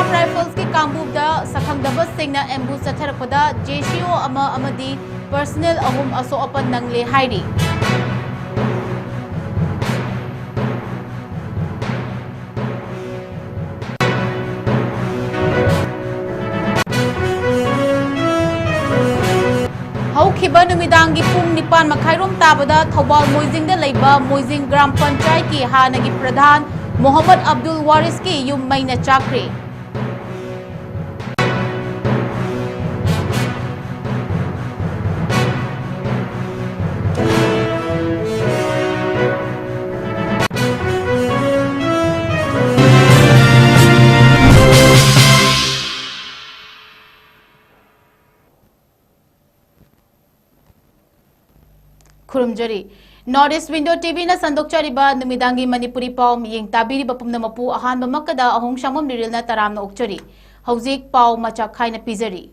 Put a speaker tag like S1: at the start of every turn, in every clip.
S1: Assam Rifles ki Kangbuda Sakhangdaba Singna Ambush Chatharapada JCO amadi personnel ahum aso apan nangle hairi. Haukiba numidangi pung nipan makhairom tabada Thobal Moizingda leiba Moizing Gram Panchayat ki hanagi Pradhan Mohammad Abdul Waris ki yum maina chakre. Kurumjari Northeast Window TV na sandokchariba numidangi manipuri pau miyeng tabiri bapumna mapu ahan bamakada ahong shamam LIRIL na taram na ukchari hauzik pau machakhay na pizari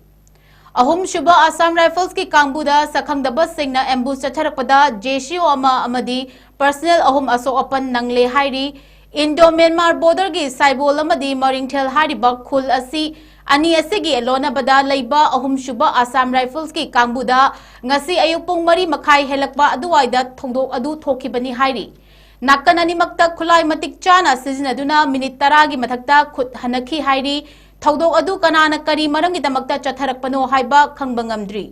S1: ahum shuba Assam Rifles ki Kangbuda Sakhangdaba Singna ambush chatharakpada JCO amadi personnel ahum aso apan nangle hairi Indo-Myanmar border gi saibol amadi Maringthel hariba khul asi ani asigi elona bada leiba ahum shuba Assam Rifles ki Kangbuda ngasi ayupung mari makhai helakba aduwaida thongdok adu thokibani hairi nakan animakta khulai matik chana sizinaduna minute 10 gi mathakta khut hanakhi hairi thongdok adu kanana kari marangi damakta chatharakpano haiba khangba ngamdri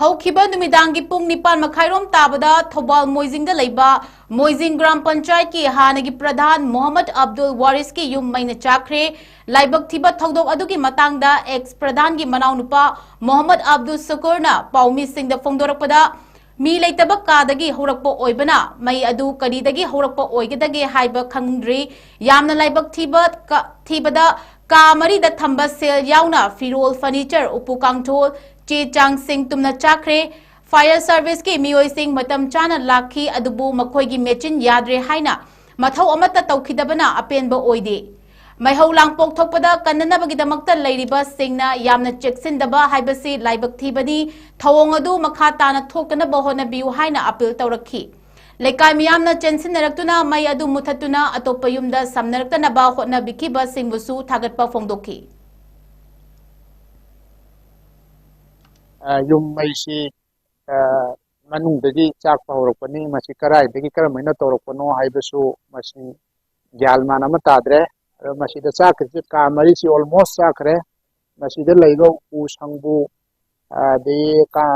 S1: Haukiba numidangi pung nipan makhairom tabada Thobal Moizingda leiba Moizing Gram Panchayat ki hanagi Pradhan Mohammad Abdul Waris ki yum maina chakre laibak thiba thogdok adugi matangda ex Pradhan gi manaw nupa Mohammad Abdul Sukurna paumi singda fongdorakpada mi leitaba kadagi horakpo oibana mai adu kadidagi horakpo oigedagi haiba khangdri yamna laibak thibada ka mari da thamba sel yauna firol furniture upu kangthol 𝐋𝐢𝐯𝐞 tumna chakre fire service ki mioi sing matam chana lakhi adubu makhoi gi mechin yadre haina mathau amata tawkhidabana apenba oide maihau langpok thokpada kannanabagi damakta leiriba singna yamna cheksindaba haibasi laibak thibani thawong adu makha tana thokana bahona biu haina appeal tawrakhi lekai miyamna chensinaraktuna mai adu muthatuna atopayumda samnaraktana ba hotna bikiba singbusu thagatpa fongdokhi
S2: yum maisi manungdagi chakpa horakpani masi karaidagi karamaina tawrakpano haibasu masi gyalman ama tadre masida chakri ka mari si almost chakre masida leigo u sangbu de ka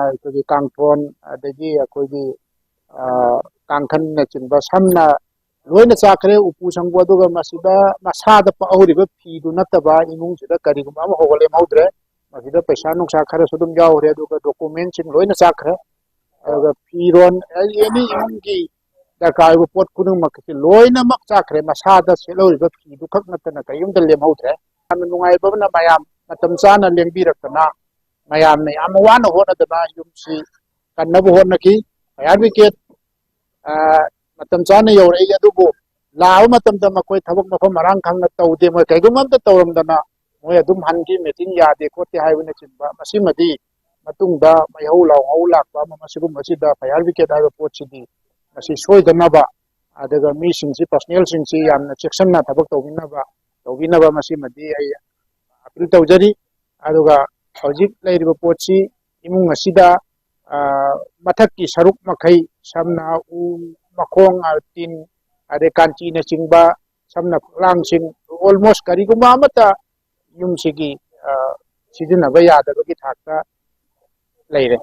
S2: kangthon adagi akogi kangkhan na chinba samna loina chakre upu sangbu aduga masida masada pa ahuriba phidu nataba imung sida kariguma ama hogale maudre masida paisa nuksa khara sudum yaure aduga documents in loina chakre aga firon any imunggi darkaibu pot kunung makti loina mak chakre masada seloriba phidu khak natana kayumda lemhaudre amna nungai babna mayam matam chana lengbirakna mayam ne am wana hona dana yumsi kannabu honaki advocate matam chana yore adubu laaw matam da makoi thabak mafam marang khangna tawde mo kaygumam ta tawramdana moy adum hangi meeting yade khote haibune chimba masimadi matungda maihau law ngau lakpa masigum masida fire brigade haiba pochidi masi soidanaba adaga mi singsi personnel singsi yamna section na thabak tawbinaba masimadi ai appeal tawjari aduga hojik leiriba pochi imung asida mathakki saruk makhai samna u makhong tin ade kanchi na chingba samna langsing almost kariguma amata yumsigi sidinaba yadabagi thakta leire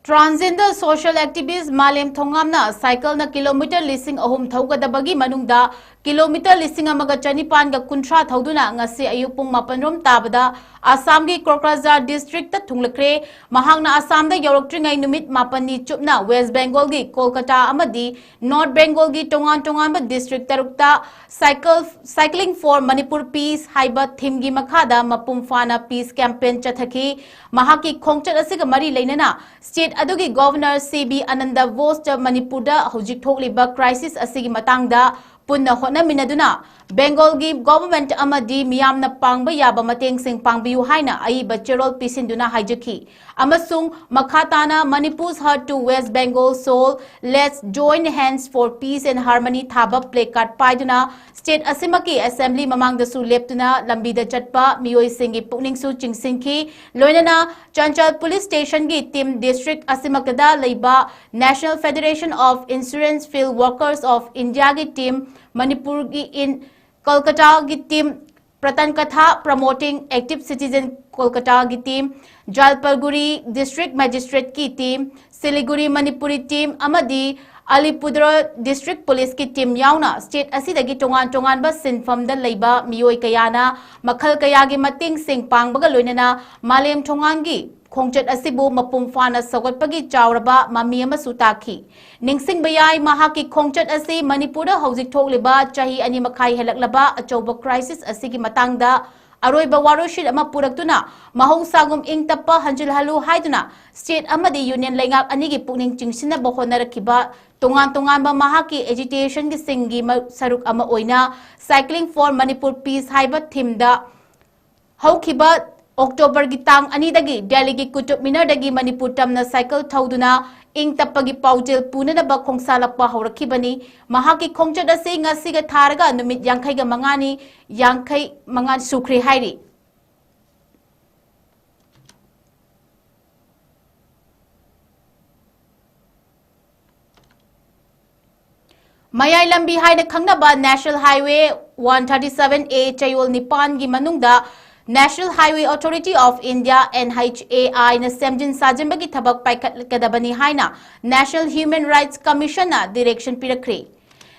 S1: Transgender social activist Malem Thongamna cycle na kilometer listing ahum thaugadabagi manungda kilometer listing amaga chanipan ga kuntra thauduna ngasi ayupung mapanrom tabada Assam gi 𝐶𝐞𝐲 district ta thunglakre mahangna Assam da yoroktringai numit mapani chupna West Bengal gi Kolkata amadi North Bengal gi tongan ba district tarukta cycling for Manipur peace haiba theme gi makhada mapum fana peace campaign chathaki mahaki khongchat asiga mari leinana state adugi governor CB Ananda Bose Manipur da hojik thokliba crisis asigi matangda punna hona minaduna Bengal gi government amadi miyamna pangba yaba mateng sing pangbiu haina ai bachelor pisinduna haijaki amasung makhatana Manipur's heart to West Bengal soul let's join hands for peace and harmony thaba placard paiduna state asimaki assembly mamang da su leptuna lambida chatpa miyoi singi pukning su chingsinki loinana Chanchal police station gi team district asimakada leiba National Federation of Insurance Field Workers of India gi team Manipur gi in Kolkata gi team Pratan Katha promoting active citizen Kolkata gi team Jalpaiguri district magistrate ki team Siliguri Manipuri team amadi Alipurduar district police ki team yauna state asidagi tongan ba sinfam da leiba miyoi kayana makhal kayagi mating sing pangbaga loinana Malem Thongamgi khongchat asibu mapum fana sagatpagi chawraba mami amasu takhi ningsing bayai mahaki khongchat asi Manipur da hojik thokliba chahi ani makhai helaklaba achoba crisis asigi matangda aroiba waroshit ama puraktuna mahongsagum ingtappa hanjilhalu haiduna state amadi union lengak anigi pukning chingsina bohonarakiba tongan ba mahaki agitation gi singi saruk ama oina cycling for Manipur peace haiba theme da haukiba October gi tang anidagi Delhi gi Kutub Minar dagi Manipur tamna cycle thauduna ing tapagi paujel punana ba khongsalakpa haurakibani mahaki khongchat ase ngasiga tharaga numit 85 sukri hairi Mayai lambi haina khangnaba National Highway 137A chayol nipan gi manungda National Highway Authority of India NHAI na semjin sajinbagi thabak paikhatkadabani haina National Human Rights Commission na direction pirakre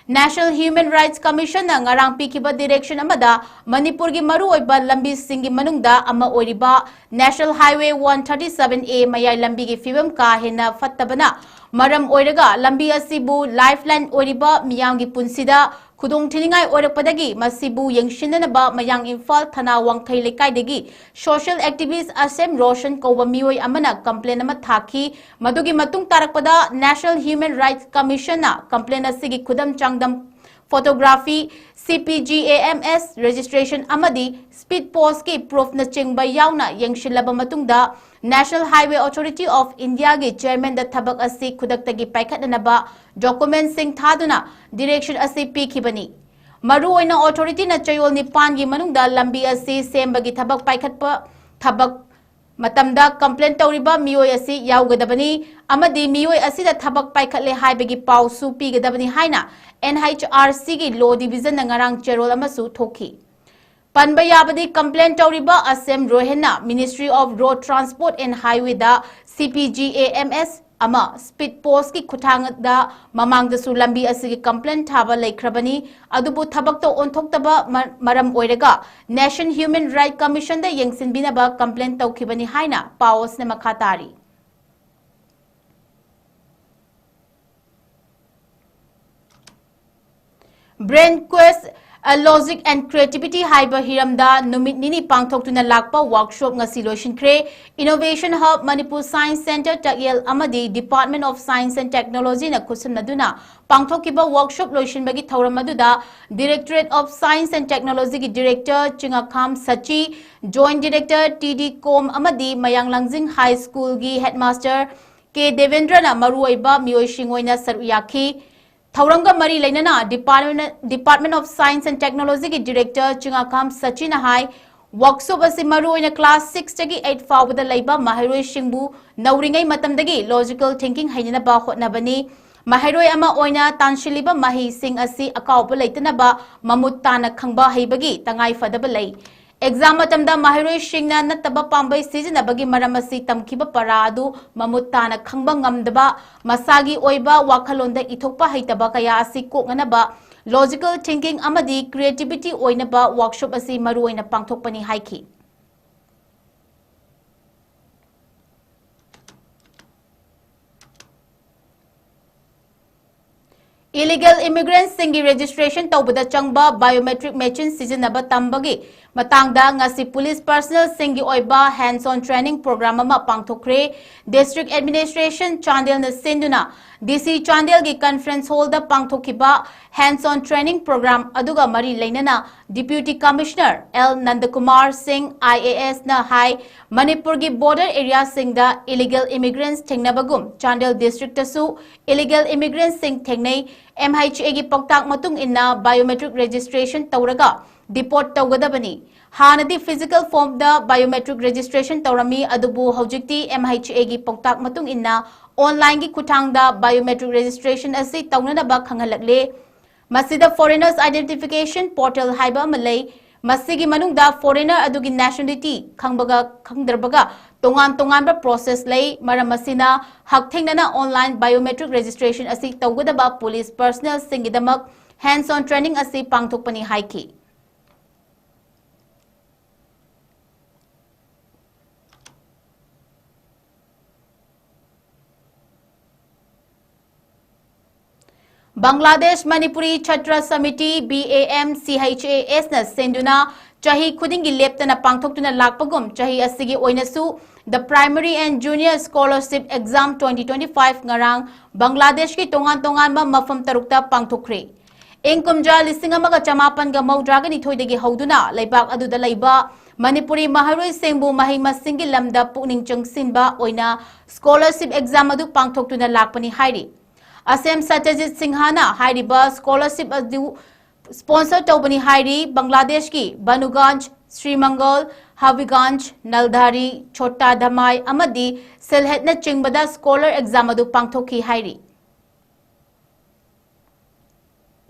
S1: National Human Rights Commission na ngarang pikiba direction amada Manipur gi maru oiba lambi singi manungda ama oiriba National Highway 137A mayai lambi gi fibam ka hena fattabana maram oiraga lambi asibu lifeline oiriba miyam gi punsida Kudong tiningai orakpadagi masibu yengshinanaba mayang Imphal thana wangthai lekaidagi social activist Asem Roshan kowa mioi amana complaint ama thaki madugi matung tarakpada National Human Rights Commission na complaint asigi khudam changdam photography CPGAMS registration amadi speed post ki proof na chingba yauna yengshilaba matungda National Highway Authority of India gi chairman da thabak asi khudaktagi paikhatnaba document sing thaduna direction asi pikhibani maru oina authority na chayol nipan gi manungda lambi asi sembagi thabak paikhatpa thabak matamda complaint tawriba miyoi asi yaugadabani amadi miyoi asi da thabak paikhatle haibagi pausu pigadabani haina NHRC gi law division na ngarang cherol amasu thoki Panba yabadi complaint tawriba Assam Rohena Ministry of Road Transport and Highway da CPGAMS ama speed post ki khuthang da mamang da su lambi asigi complaint thaba laikhrabani adubu thabak to onthokta maram oiraga National Human Rights Commission da yengsinbinaba complaint tawkhibani haina paos ne makhatari Brain Quest Logic and Creativity haiba hiramda numit nini pangthoktuna lakpa workshop ngasi loishinkhre Innovation Hub Manipur Science Center Tagyel amadi Department of Science and Technology na khusumnaduna pangthokiba workshop loishinbagi thauramadu Directorate of Science and Technology gi Director 𝐶𝐞𝐲𝐶𝐞 Joint Director TD Com amadi Mayang Langjing High School gi Headmaster K Devendra na maruoiba miyoi shingoina saruyakhi Thauranga Mari Lainana Department of Science and Technology ki Director 𝐶𝐞𝐲𝐶𝐞 hai workshop asi maru in class 6 tagi 8 fawda laiba mahairoi shingbu nauringai matamdagi logical thinking hainana ba hotnabani mahairoi ama oina tanshiliba mahi sing asi akawba laitana ba mamut tana khangba haibagi tangai fadaba lai exam matamda mahiroi shingna nataba pambai sizinabagi maramasi tamkiba para adu mamutana khangba ngamdaba masagi oiba wakhalonda ithokpa haitaba kaya asi koknganaba logical thinking amadi creativity oinaba workshop asi maruoina pangthokpani haiki illegal immigrants singi registration tawbada changba biometric machine sizinaba tambagi matangda ngasi police personnel singi oiba hands on training program ama pangthokre district administration Chandel na senduna DC Chandel gi conference hall da pangthokiba hands on training program aduga mari leinana deputy commissioner L Nandakumar Singh IAS na hai Manipur gi border area singda illegal immigrants thengnabagum Chandel district tasu illegal immigrants sing thengnei MHA gi paktak matung inna biometric registration tawraga deport tawgadabani hanadi physical form da biometric registration tawrami adubu hojikti MHA gi paktak matung inna online gi kutang da biometric registration asi tawnanaba khangalakle masida foreigners identification portal haiba malai masigi manungda foreigner adugi nationality khangbaga khangdarbaga tongan ba process lay maramasina hakthengnana online biometric registration asi tawgadaba police personnel singidamak hands on training asi pangthokpani haiki Bangladesh Manipuri Chhatra Samiti BAM CHAS na senduna chahi khudingi leptana pangthoktuna lakpagum chahi asigi oinasu the primary and junior scholarship exam 2025 ngarang Bangladesh ki tongan ma mafam tarukta pangthokre engkumja lisingamaga chamapan ga maudragani thoidagi hauduna laibak aduda laiba Manipuri maharoi sengbu mahi masingi lamda pukning changsinba oina scholarship exam adu pangthoktuna lakpani hairi Asem Satyajit Singhana Hairiba scholarship adu sponsor tawbani hairi Bangladesh ki Banuganj Srimangal Habiganj Naldhari Chota Dhamai amadi Silhetna Chingbada scholar exam adu pangthoki hairi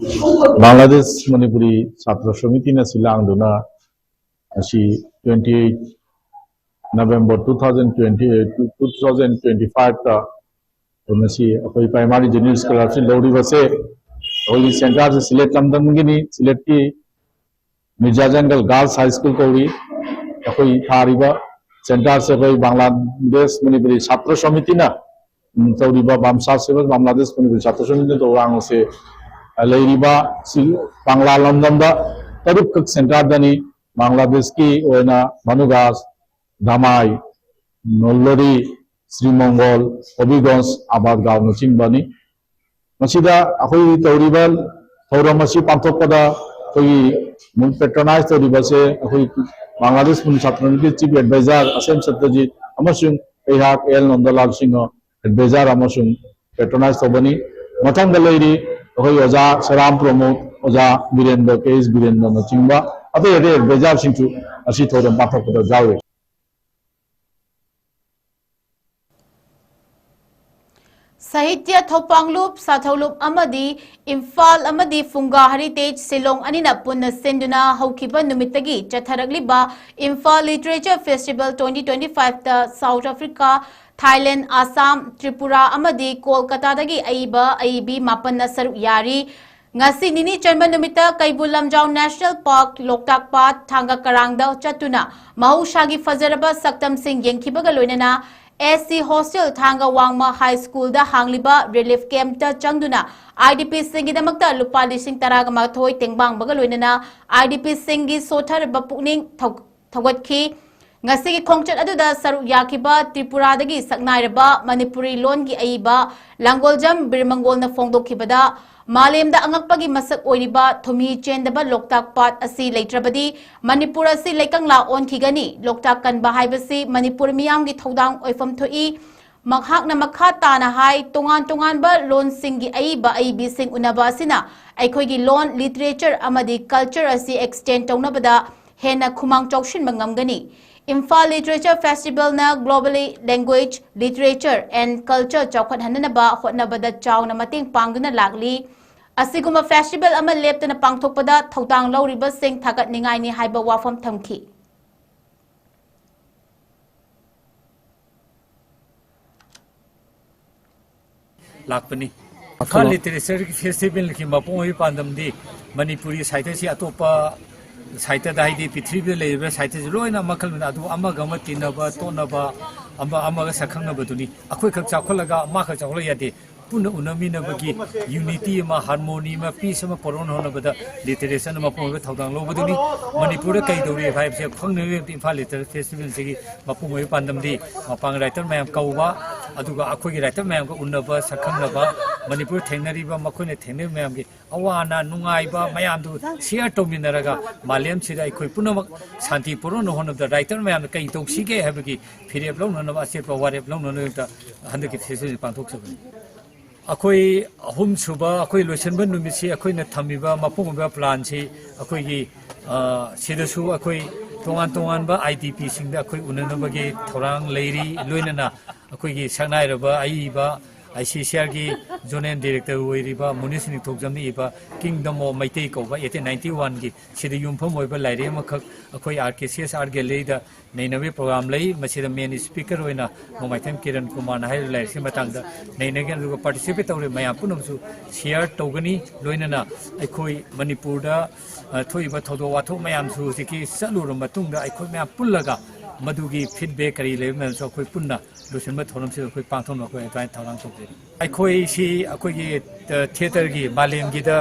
S3: Bangladesh Manipuri Chhatra Samiti na silang duna asi 28 November 2025 ta Masi apoi primary junior scholarship lori base holy center se select lamdam gini select ki Mirza Jangal Girls High School kori apoi thariba center se apoi Bangladesh Manipuri Chhatra Samiti na tawriba bamsa se Bangladesh Manipuri Chhatra Samiti to rang se leiriba Bangla lamdam da taruk kak center dani Bangladesh ki oina Banugas Dhamai Nolari Srimangal, Habiganj, Abadgaon Nachingbani. Masida akoi tawriba thauramasi pangthokpada koi patronize tawriba se akoi Bangladesh Manipuri Chhatra Samiti chief advisor Asem Satyajit amasung Ehak L Nandalal Singh advisor amasung patronize tawbani mathangda leiri akoi Oja Saram Pramod Oja Birendra KS Birendra Nachingba ade advisor singchu asi thauram pangthokpada jawe
S1: Sahitya Thopanglup Satholup Amadi Imphal Amadi Funga Heritage Silong Anina Punna Senduna Haukiba Numitagi Chatharagliba Imphal Literature Festival 2025 ta South Africa Thailand Assam Tripura Amadi Kolkata dagi Aiba Aibi Mapanna Saruk Yari Ngasi Nini Chanba Numita Kaibulamjau National Park Loktak Pat Thanga Karangda Chatuna Mahushagi Fazaraba Saktam Singh Yenkibaga Loinana SC Hostel Thanga Wangma High School da Hangliba Relief Camp ta Changduna IDP Singidamakta Lupa Lising Taragama Thoi Tengbang Bagaloinana IDP Singi Sotar Bapukning Thawatki Ngasigi Kongchat Aduda Saru Yakiba Tripura dagi Saknairaba Manipuri Longi Aiba Langoljam Birmangol na Fongdokibada Malemda angakpagi masak oiriba thumi chendaba Loktak Pat asi leitrabadi Manipur asi leikangla onkigani Loktak kanba haibasi Manipur miyamgi thodang oifam thoi makhakna makha tana hai tongan ba lon singi aiba aibi sing unaba asina aikhoigi lon literature amadi culture asi extend tawnabada hena khumang chawshin mangamgani Imphal Literature Festival na globally language, literature and culture chawkhat hananaba hotnabada chawna mating pangduna lakli asiguma festival ama leptana pangthokpada thodang lawriba sing thagat ningai ni haiba wafam thamki
S4: lakpani kha literature festival ki mapoi pandam di manipuri site si atopa site da di prithvi le site loina makal na adu ama gama tinaba tonaba ama ga sakhang na baduni akhoi khak chakholaga ma kha chawla yade puna unami na bagi unity ma harmony ma peace ma poron hona bada literature ma poi thaudang lo baduni manipur kai dori bhai se khang ne imphal literature festival sigi mapoi pandam di mapang writer mayam kauba aduga akhoi gi writer mayam ko unaba sakhang na ba manipur thengnari ba makhoi ne thengne mayam gi awana nungai ba mayam du share to minaraga malem sida akhoi punamak shanti poron hona da writer mayam kai tok sige habagi phirep lo na ba se pa warep lo na ta handaki festival panthok sabani अखोई अहुम सुबा अखोई लोचनबन नुमिसी अखोई न थमिबा मपुंगबा plan से अखोई की सिदसु अखोई तोंगान तोंगान बा आईडीपी सिंगदा अखोई उननबगे थोरांग लेरी लोइनना अखोई की संगनाइरबा आईबा आईसीसीआर की जोनल डायरेक्टर ओइरिबा मुनिसिपल थोकजमनि इबा किंगडम ऑफ मैते कोबा 1891 की सिदि युमफम ओइबा लाइरे मखक अखोई आरकेसीएस आर गैलरीदा नैनवे प्रोग्राम लई मसिदा मेन स्पीकर ओइना मोमाइथम किरण कुमार नाहाय लाइरसे मतंगदा नैनगे दुगा पार्टिसिपेट तौरे मयाम पुनमसु शेयर तौगनी लोइनना अखोई मणिपुरदा थोइबा थोदो वाथो मयामसु सिकी सलुर मतुंगदा अखोई मयाम पुल्लगा मधुगी फीडबैक करी लेबनसो अखोई पुन्ना लोचनबा थोरमसे अखोई पांथोन अखोई अद्वाइन थौरांग थोकजे अखोई सी अखोई थिएटर की मालेम गिदा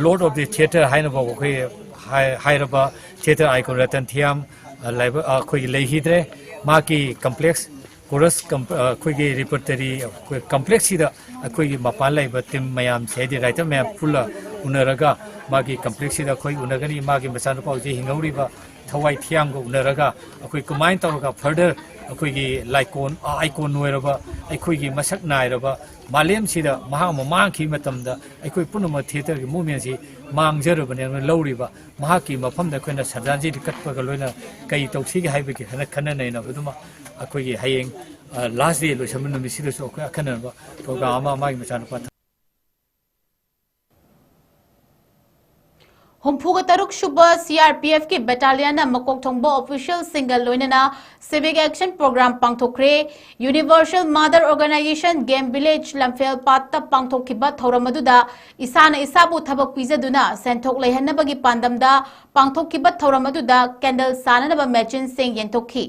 S4: लॉर्ड ऑफ द थिएटर हाइनबो अखोई हाइरबा theatre icon Ratan Thiyam live अखोई लेहिद्रे माकी कॉम्प्लेक्स कोरस अखोई रिपर्टरी कॉम्प्लेक्स सिदा अखोई मपान लाइव टीम मयाम सेदि राइटर मयाम फुल उनरगा माकी कॉम्प्लेक्स सिदा अखोई उनगनी माकी मसानुपा जे हिंगौरिबा थवाई थियाम को उनरगा अखोई कमाइन तौरगा फर्दर अखोई लाइकोन आइकोन नोरबा अखोई मसक नायरबा मालेम सिदा महा ममांखी मतमदा अखोई पुनम थिएटर की मूवमेंट से मांगजरबने लौरिबा महा की मफम दा अखोइना सजांजी कटपगा लोइना कई तौसीगे हाइबगे हना खननैना बदुमा अखोई हयेंग लास्ट डे लोसम नुमिसिदसो अखोई खननबा प्रोग्राम अमा मागी मचानुपा
S1: हुम्फुगा तरुक शुबा CRPF की बटालियन मकोक थोंबो ऑफिशियल सिंगल लोइनना सिविक एक्शन प्रोग्राम पांगथोखरे universal mother organisation game village लमफेल पात्ता पांगथोखिबा थौरमदुदा इसाना इसाबु थबक पिजदुना सेंथोक लेहनबगी पांदमदा पांगथोखिबा थौरमदुदा कैंडल साननबा मैचिन सिंग येंथोखी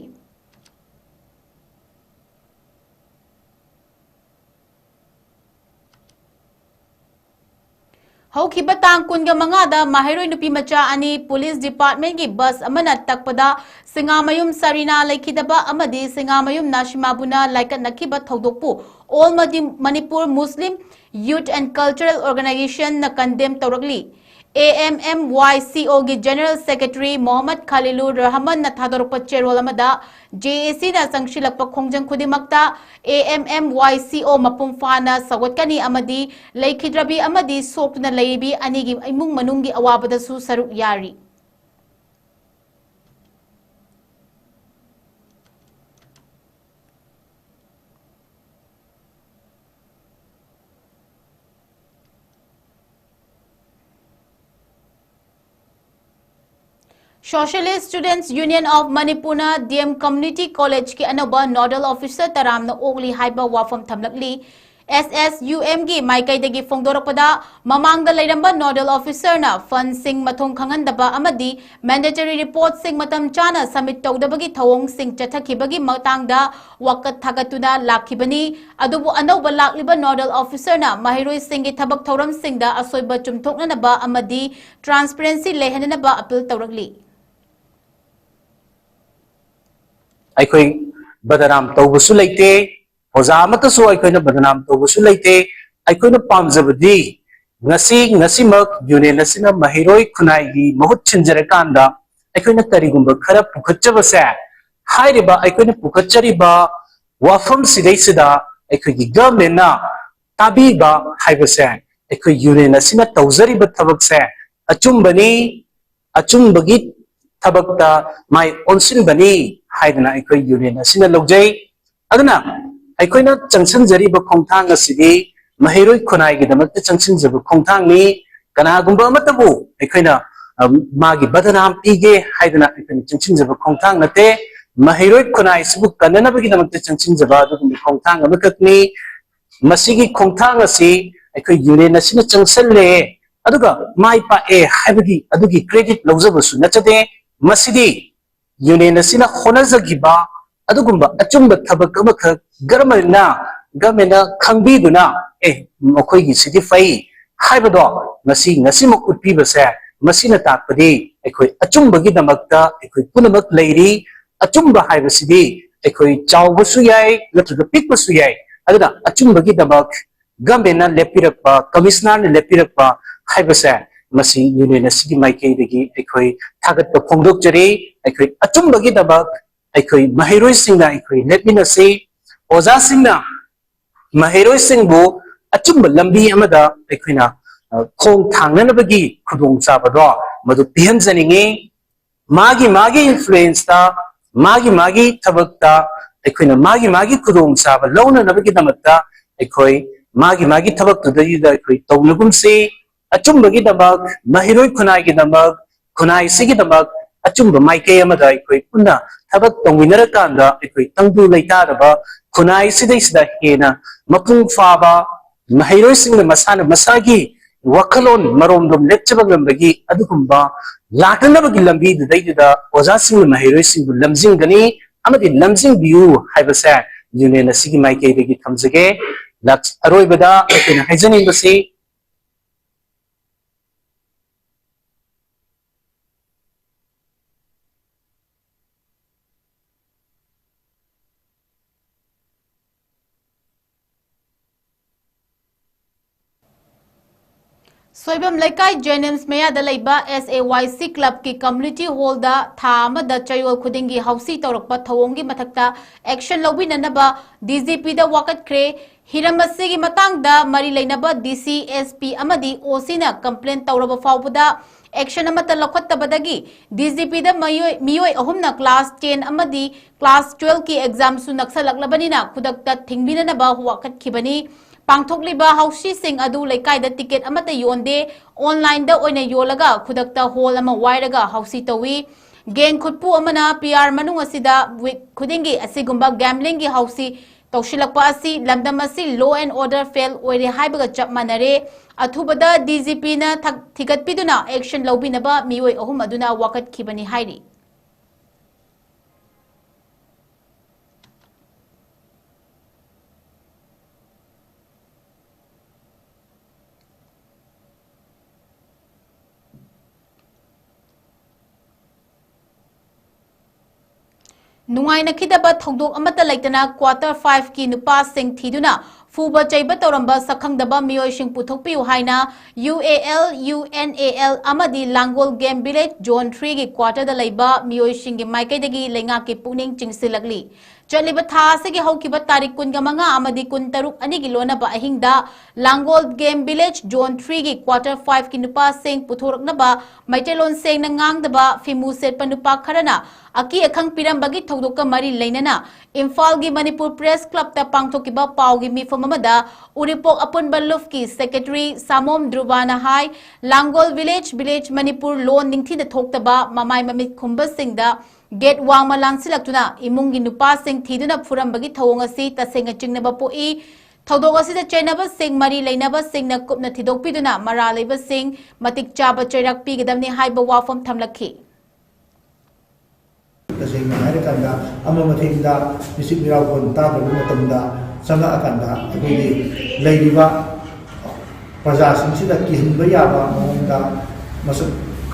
S1: हौखिबा तांग कुनगा मंगादा माहिरोय नुपी मचा अनि पुलिस डिपार्टमेंट की बस अमना तकपदा सिंगामयुम सरीना लेखिदबा अमदी सिंगामयुम नाशिमाबुना लाइकत नखिबा थौदोकपु all Manipur Muslim youth and cultural organisation न कंडेम तौरगली AMMYCO की जनरल सेक्रेटरी मोहम्मद खलीलुर रहमान न थादोरप चेरोल अमदा JAC न संगशिलप खोंजंग खुदिमक्ता AMMYCO मपुंग फाना सवतकनी अमदी लेखिद्रबी अमदी सोक्तुना लेबी अनिगी इमुंग मनुंगी अवाबदसु सरुक यारी socialist students union of Manipur DM community college की अनब नोडल ऑफिसर तराम ओगली हाइबा वाफम थमलकली SSUM की माइकैदगी फोंदोरपदा ममांगदा लेरंबा नोडल ऑफिसर ना फंड सिंग मथोंग खंगनदबा अमदी मैंडेटरी रिपोर्ट सिंग मतम चाना सबमिट तौदबगी थवोंग सिंग चथखिबगी मतंगदा वकत थागतुना लाखिबनी अदुबु अनौबा लाक्लिबा नोडल ऑफिसर ना माहिरोय सिंग की थबक थौरम सिंगदा असोइबा चुमथोकनबा अमदी ट्रांसपेरेंसी लेहननबा अपील तौरगली
S5: अखोई बदनाम तौबसु लेते ओजा अमतसु अखोइना बदनाम तौबसु लेते अखोइना पामजबदी ngasimak यूनियन असिना महिरोय खुनाइगी महुत छिनजरकांदा अखोइना करिगुंबा खरा पुखच्चबसे हाइरिबा अखोइना पुखच्चरिबा वाफम सिदैसिदा अखोइगी गवर्नमेंटना ताबीबा हाइबसे अखोइ यूनियन असिना तौजरिबा थबकसे अचुंबनी अचुंबगी थबकता माय ओनसिनबनी हाइदना अखोइ यूनियन असिना लौजै अदना अखोइना चंगसनजरिबा खोंथांग असिदी महिरोय खुनाइगी दमकते चंगसनजबा खोंथांगनी कनागुंबा अमतबु अखोइना मागी बदनाम पीगे हाइदना अखोइना चंगसनजबा खोंथांग नते महिरोय खुनाइ सिबु कननबगी दमकते चंगसनजबा अदुगुंबा खोंथांग अमककनी masigi khongthang asi akhoi union asina changsalle aduga mai pa e haibagi adugi credit lawjabasu nachade masidi union asina khonajagiba adugumba achumba thabak amakha government khangbiduna mokhoi gi city fai haibado ngasi mok utpi base masina takpadi akhoi achumba gi damakta akhoi punamak leiri achumba haibasidi akhoi chawbasu yai latruga pikbasu yai aduna achumba gi damak government lepirakpa commissioner lepirakpa haibase masi union asigi maikei dagi akhoi thagatpa phongdokjari akhoi achumba gi damak akhoi mahairoi singna akhoi lepminasi oja singna mahairoi singbu achumba lambi amada akhina khong thangnanabagi khudong chabado madu pihamjaningi magi influence ta magi thabakta akhina magi khudong chaba launa nabagi damakta akhoi magi thabak tudai da akhoi tawnagumse achumbagi damak mahairoi khunai gi damak khunai sigi damak achumba maikei amada akhoi punna thabak tongwinara kanda akhoi tangdu leita daba khunai sidai sida hena mapung faba mahairoi singna masana masagi wakalon maromdom lepchabagambagi adugumba latanabagi lambi dudaida oja singna mahairoi singbu lamjingani amadi lamjing biu haibasa union asigi maikei dagi thamjage laks aroibada akhina haijani basi
S1: Soibam Leikai जेनेम्स मेयादा लैबा SAYC club की community hall दा था अमदा चयोल खुदिंगी हौसी तौरकपा थवोंगी मथक्ता action लौबिननबा DGP दा वाकटख्रे हिरमसिगी मतांगदा मरी लैनबा DC SP अमदी OC ना कंप्लेन तौरबा फावबदा एक्शन अमता लखत्तबदगी DGP दा मियोय अहुमना क्लास 10 अमदी क्लास 12 की एग्जाम सु नक्सलकलबनिना खुदक्ता थिंगबिननबा वाकटखिबनी पांथोकलिबा हाउसी सिंग अदु लेकाइदा टिकेट अमता योंदे ऑनलाइन दा ओइना योलगा खुदक्ता होल अमा वाइरगा हाउसी तवी गेंग खुदपु अमना PR मनुंग असिदा खुदिंगी असिगुंबा गैम्बलिंग की हाउसी तौशिलकपा असि लमदम असि लॉ एंड ऑर्डर फेल ओइरे हाइबगा चप मानरे अथुबदा DGP ना थिगतपिदुना एक्शन लौबिनबा मियोय अहुम अदुना वाकत खिबनी हाइरी नुंगाइनखिदबा थौदोक अमता लैतना क्वार्टर 5 की नुपा सिंह थीदुना फूबा चैबा तौरंबा सखंगदबा मियोयसिंग पुथोकपियु हाइना UAL UNAL अमदी लांगोल गेम विलेज जोन 3 की क्वार्टर दा लैबा मियोयसिंग की माइकैदगी लेंगा की पुनिंग चिंगसिलगली चलिबा था से हौकिबा तारीख 15 अमदी 13 अनि की लोनबा अहिंगदा लांगोल गेम विलेज जोन 3 की क्वार्टर 5 की नुपा सिंह पुथोरकनबा मैटेलोन सेंगना ngang फिमू सेटपा नुपा खरना अकी अखंग पिरंबगी थौदोक मरी लेनना इम्फाल की मणिपुर प्रेस क्लब ता पांगथोकिबा पावगी मिफम अमदा उरिपोक अपुनबा लुफ की सेक्रेटरी सामोम ध्रुवाना हाई लांगोल विलेज मणिपुर लोन निंगथि द थोक्तबा ममाई ममित खुंबा सिंगदा गेट वांगमा लांसिलक्तुना इमुंगी नुपा सिंग थीदुना फुरंबगी थवोंग असि तसेंग चिंगनबा पोई थौदोक असिदा चैनबा सिंग मरी लेनबा सिंगना कुपना थिदोकपिदुना मरा लेबा सिंग मतिक चाबा चैरक पीगदमनि हाइबा वाफम थमलखि
S6: तसेंगना हाइरकंदा अममथेंदा मिसिक मिरावकोन तादबु मतमदा संगा अकंदा अखोइदि लैरिबा प्रजा सिंसिदा किहनबा याबा मोंदा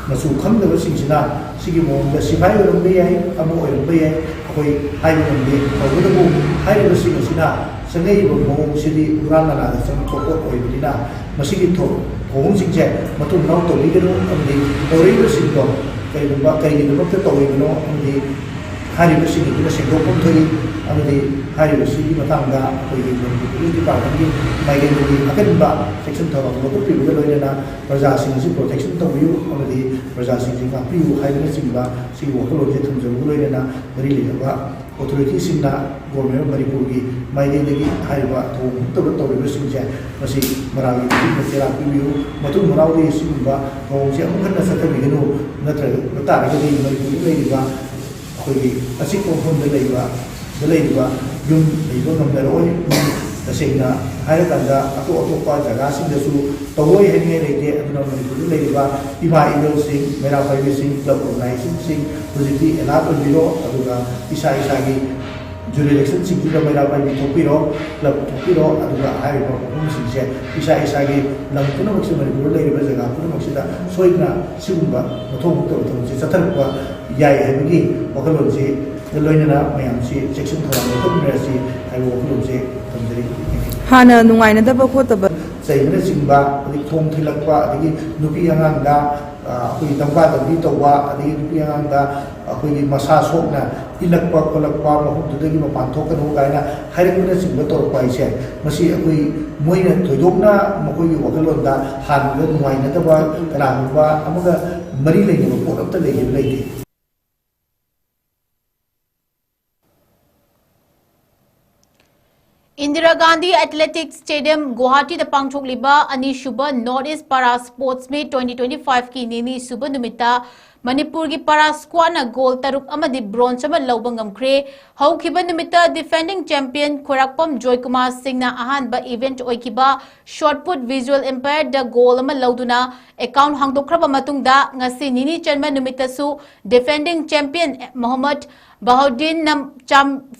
S6: मसु खंगदबसिंसिना सिगी मोंदा सिफाई ओरंबे याई अमो ओरंबे याई अखोइ हाइबनदे अबुदबु हाइबसिंसिना संगैबो मोंसिदि उरानना सं थोको ओइबिना मसिगी थो होंसिंजे मतु नाउ तोबिगनो अमदि ओरैबसिंदो कईगुंबा कईगिदमक्ता तोइबनो अमदि हारिबसिंगिदुना सेंदोकम थोइ अमदि हारिबसिंगी मतांगा अखोइगि पुलिस डिपार्टमेंटगी माइगेंगी अकनबा सेक्शन थोरम लोकपिबुगा लोइना प्रजासिंगसि प्रोटेक्शन तोबियु अमदि प्रजासिंगि गापियु हाइबना सिंबा सिगि वखलोजे थमजबु लोइना मरि लेबा ऑथोरिटी सिंना गवर्नमेंट मणिपुरगी माइगेंगी हाइबा थोंतब तोबिबसिंजे मसि मरागी मतेरा पिबियु मतु मरावि सिंबा होंसे अमखना सतबिगनु नत्र बतारगदि मणिपुरगी लेबा अखोइगी असि कोफोंद लेबा यूम लेबा नमदरोय तसेंना हायरकांदा अतोपा जगहसिंगदसु तवोय हेंगे लेते अदुना मनपुर लेरिबा इमा इबेलसिंग मेरा पाइबेसिंग क्लब ऑर्गेनाइजेशनसिंग हुजिति एलाट ओबिरो अदुगा इसा इसागी जुरिडिक्शन सिंगुदा मेरा पाइबे थोपिरो क्लब थोपिरो अदुगा हायरिबा मफमसिंगसे इसा इसागी लंपुना मक्सि मनपुर लेरिबा जगह पुना मक्सिदा सोइना सिगुबा मथों मुक्तबसे चथरपा याय हाइबगी वखलोंसे लोइना मयामसी सेक्शन थोरा मफमरेसी हाइबो वखलोंसे तमजरी
S7: हाना नुंगाइनदब खोतब
S6: चैबना चिंबा थों थिलक्पा अदगी नुपी अंगांगा अखोई दंबा दंबी तौबा अदगी नुपी अंगांगा अखोई मसा सोकना इलक्पा खोलक्पा महुदुदगी मपान थोकनो गायना हाइरकुना चिंबा तोरपा इसे मसी अखोई मोइना थोइदोकना मखोई वखलोंदा हानगा नुंगाइनदब कनागुबा अमगा मरी लेगिबा पोट अमता लेगिबा लेते
S1: इंदिरा गांधी एथलेटिक्स स्टेडियम गुवाहाटी द पांगथोकलिबा अनीसुबा नॉर्थ ईस्ट पारा स्पोर्ट्स में 2025 की निनी सुबा नुमिता मणिपुर की पारा स्क्वाड गोल तरुक अमदी ब्रोंज लौब ngमख्रे हौखिबा नुमिता डिफेंडिंग चैंपियन खोराकपम जॉयकुमार सिंह अहानबा इवेंट ओइकिबा शॉटपुट विजुअल एम्पायर द गोल अमा लौदुना अकाउंट हांगदोखरबा मतुंगदा ngasi निनी चन्मा नुमितासु defending champion Mohammad Bahuddin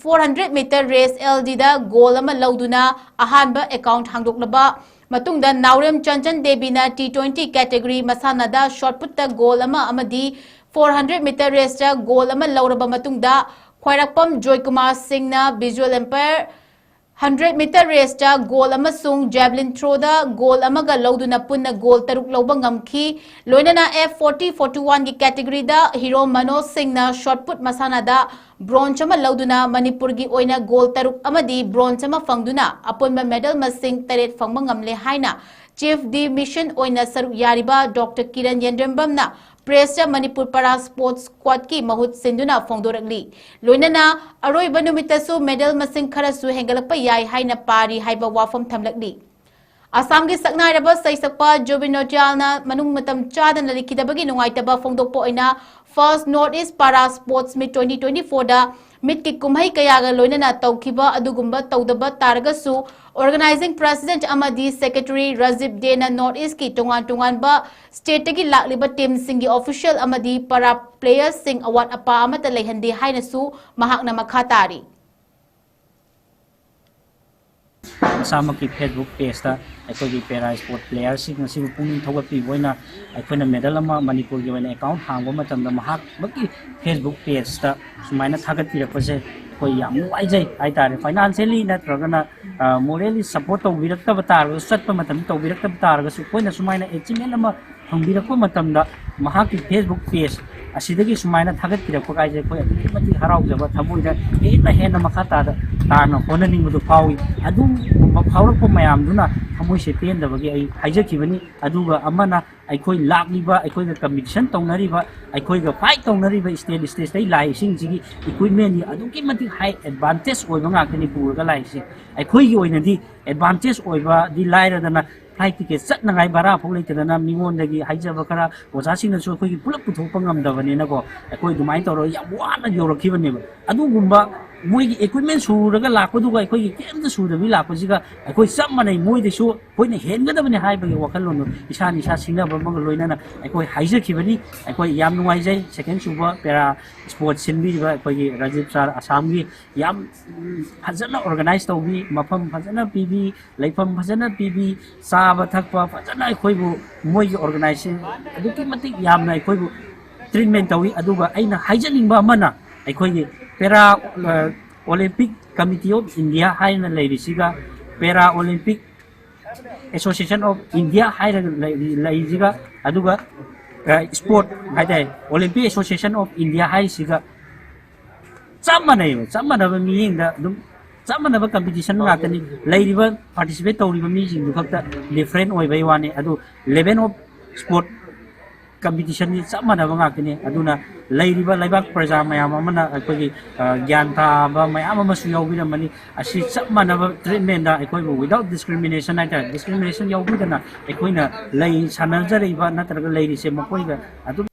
S1: 400 metre race LD दा गोल अमा लौदुना अहानबा अकाउंट हांगदोखलबा मतुंगदा नाउरेम चंचन देवीना T20 कैटेगरी मसानादा शॉटपुट दा गोल अमा अमदी 400 मीटर रेस दा गोल अमा लौरबा मतुंगदा Khwairakpam Joykumar Singh visual impaired 100 metre race दा गोल अमसुंग जैवलिन थ्रो दा गोल अमगा लौदुना पुन्ना गोल तरुक लौबा ngमखी लोइनना F40-41 की कैटेगरी दा हीरो मनोज सिंह शॉटपुट मसाना दा ब्रोंज अमा लौदुना मणिपुर की ओइना गोल तरुक अमदी ब्रोंज अमा फंगदुना अपुनबा मेडल मसिंग 8 फंगबा ngमले हाइना चीफ दी मिशन ओइना सरुक यारिबा डॉक्टर किरण येंद्रमबमना प्रेस मणिपुर पारा स्पोर्ट्स स्क्वाड की महुत सिंधुना फोंदोरकली लोइनना अरोइबा नुमितसु मेडल मसिंग खरसु हेंगलकपा याय हाइना पारी हाइबा वाफम थमलकली असम की सकनाइरबा सैसकपा जुबिन नोटियालना मनुंग मतम चादन लिखिदबगी नुंगाइतबा फोंदोकपा ओइना first north east para sports में 2024 दा मिट की कुम्हई कयागा लोइनना तौखिबा अदुगुंबा तौदबा तारगसु ऑर्गेनाइजिंग प्रेसिडेंट अमदी सेक्रेटरी राजीव देना नॉर्थ ईस्ट की टोंगान स्टेट की लाखलिबा टीम सिंगी ऑफिशियल अमदी पारा प्लेयर्स सिंग अवार्ड अपा अमता लेहंदी हाइनसु महाकना मखा तारी
S8: असम की फेसबुक पेज अखोई पैरा स्पोर्ट प्लेयर्स पुनिंग थोगपीबोइना अखोइना मेडल मणिपुर की अकाउंट हांगबा की फेसबुक पेज सुमाइना थागतपीरपसे अखोई याम नुवाइजै हाइतारे फाइनेंशियली नत्रगना मोरली सपोर्ट तौबिरक्तब तारग चटप मतम तौबिरक्तब तारगसु कोइना सुमाइना अचीवमेंट अमा फंबिरक्पा मतमदा महाकी फेसबुक पेज असिदगी सुमाइना थागतपीरक्पा काइजे अखोई अतिमति हराउजबा थमोइदा हेन मखा तारना होननिंगदु फावी अदु फावरक्पा मयामदुना थमोइसे पेंदबगी आई हाइजखिबनी अदुगा अमना अखोई लाक्लिबा अखोइगा कम्पिटिशन तौनरिबा अखोइगा फाइट तौनरिबा स्टेज दै लाइसिंगजिगी इक्विपमेंट अदुकी मति हाई एडवांटेज ओइबा ngaktani पुरगा लाइसि अखोइगी ओइनदी एडवांटेज ओइबा दि लाइरदना फ्लाइट टिकेट चटनागाई बारा फौ लेतदना मिगोंदगी हाइजबा खरा ओजासिंगसु अखोइगी पुलप पुथोकपा ngamdabanenako अखोइ दुमाइन तौर याम वाना योरखिबनेबा अदुगुंबा मोइगी इक्विपमेंट सूरगा लाखदुगा अखोइगी केमदा सूरबी लाखजिगा अखोइ सब मानै मोइदेसु कोइना हेनगदबने हाइबगी वखलोनो इसानि इसा सिंगबा मग लोइनाना अखोइ हाइजखिबनी अखोइ याम नुवाइजै सेकेंड सुबा पैरा स्पोर्ट सिनबीबा अखोइगी राजीव सर आसामगी याम फजना ऑर्गेनाइज तौबी मफम फजना पीबी लाइफम फजना पीबी साबा थकपा फजना अखोइबु मोइगी ऑर्गेनाइजेशन अदुकी मतिक यामना अखोइबु ट्रीटमेंट तौई अदुगा अइना हाइजनिंगबा अमना अखोइगी para Olympic committee of India हाइना लेरिसिगा para Olympic association of India हाइना लेरिसिगा अदुगा स्पोर्ट हाइदे ओलंपिक एसोसिएशन ऑफ इंडिया हाइसिगा चामनब मीयेंदा दुम चामनब competition ngaktani leiriba participate tawriba mi jing du khakta different oi bai wane adu level of sport competition ni चामनब ngaktani aduna leiriba laibak praja mayam amana akoi gyan tha ba mayam amasu yawbiramani asi चामनब treatment da akoi without discrimination aita discrimination yawbidana akoina lei sanarjariba natraga leiri se makoi ga adu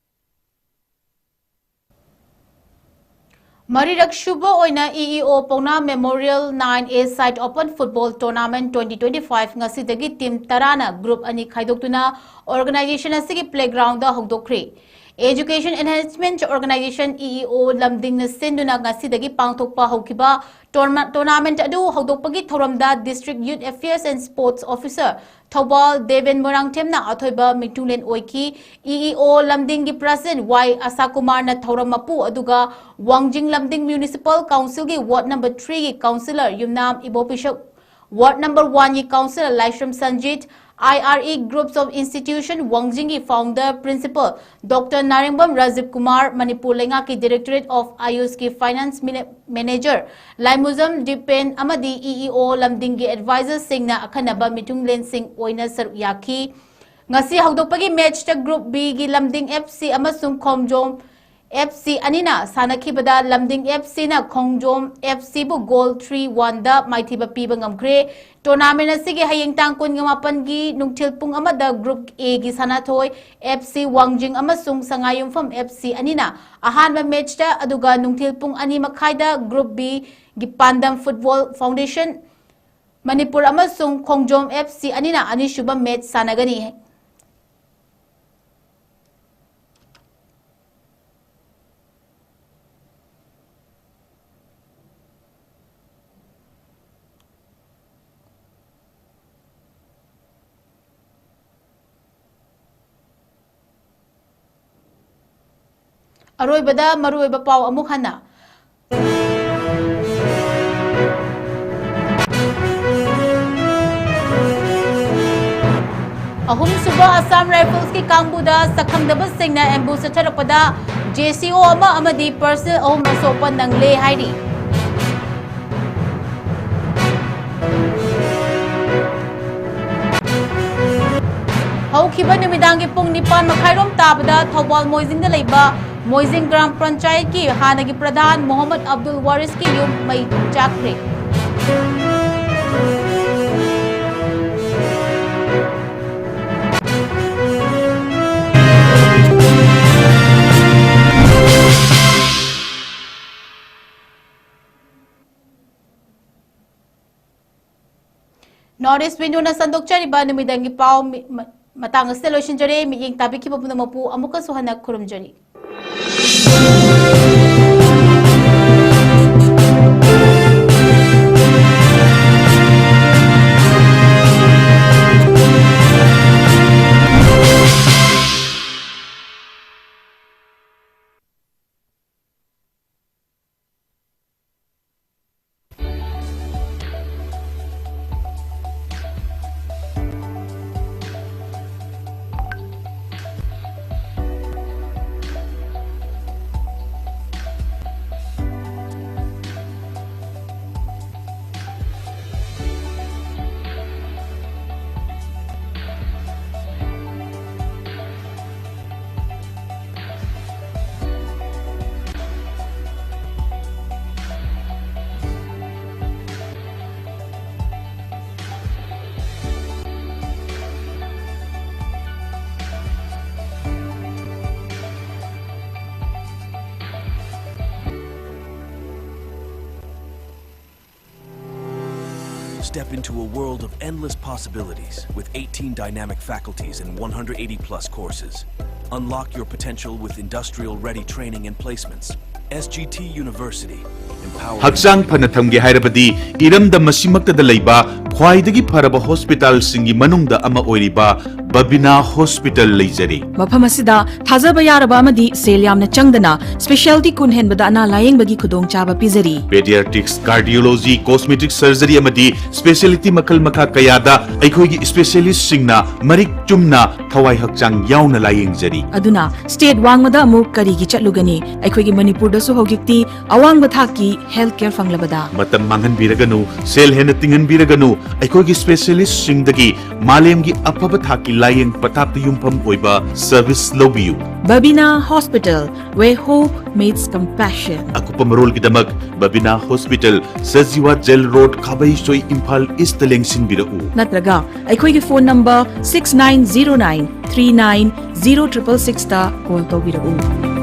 S1: Marirak Shuba Oina EEO Pona Memorial 9A Site Open Football Tournament 2025 ngasidagi team Tarana Group ani khaidoktuna organization asigi playground da hogdokri. Education Enhancement Organization EEO Lamding na senduna ngasidagi pangthokpa hokkiba tournament adu hogdokpagi thoramda District Youth Affairs and Sports Officer Thobal Deven Morangtem na athoiba mitulen oiki EEO Lamding gi President Y Asakumar na thoramapu aduga Wangjing Lamding Municipal Council gi Ward number 3 gi Councillor Yumnam Ibopishak Ward number 1 gi Councillor Laishram Sanjit IRE Groups of Institution Wangjing gi Founder Principal Dr. Naringbam Rajiv Kumar Manipur Lenga ki Directorate of Ayush ki Finance Manager Laimuzam Dipen Amadi EEO Lamding gi Advisor Singna akhanaba mitung len sing oina saru yaki ngasi hawdokpagi match ta Group B gi Lamding FC amasung Khongjom FC anina sanakibada Lamding FC na Khongjom FC bu goal 3-1 da maithiba piba ngamkre tournament asigi hayeng tangkon ngamapan gi nungthil pung amada Group A gi Sanatoy FC Wangjing amasung Sangayumpham FC anina ahanba match ta aduga nungthil pung ani makhaida Group B gi Pandam Football Foundation Manipur amasung Khongjom FC anina ani shuba match sanagani Aroy bada maruy ba paw amuk hana Ahum suba Assam Rifles ki Kangbuda sakhangdaba singna ambush tharapada JCO ama amadi personal ahum asopan nangle hairi Haukiba numidangi pung nipan makhairom tabada Thobal Moizing da leiba Moizing Gram Panchayat ki Hanagi Pradhan Mohammad Abdul Waris ki yum mai chakre. Northeast window na sandok chariba numidangi pau matang solution jare mi ying tabi ki babuna mapu amuka suhana kurum jari.
S9: Step into a world of endless possibilities with 18 dynamic faculties and 180 plus courses. Unlock your potential with industrial-ready training and placements. SGT University.
S10: Haksang panatamgi hairabadi iramda masimakta laiba khwaidagi pharaba hospital singi manungda ama oiriba Babina Hospital leijari.
S7: Mafam asida thajaba yaraba amadi sel yamna changdana specialty kunhen bada ana layeng bagi khudong chaba pizari.
S10: Pediatrics, cardiology, cosmetic surgery amadi specialty makal makha kayada aikhoigi specialist singna marik chumna thawai hakchang yauna layeng jari.
S7: Aduna state wangmada amuk karigi chatlugani aikhoigi Manipur da su hogikti awang bathaki healthcare fanglabada.
S10: Matam mangan biraganu sel hena tingan biraganu aikhoigi specialist singdagi malemgi apaba thaki layeng patapta yumpham oiba service lobiyu.
S7: Babina Hospital, where hope meets compassion.
S10: Akupa marol kidamak Babina Hospital, Sajiwa Jail Road, Kabai Soy Impal East Lengsin Birau.
S7: Natraga, aikhoigi phone number 6909 390666 ta call to birau.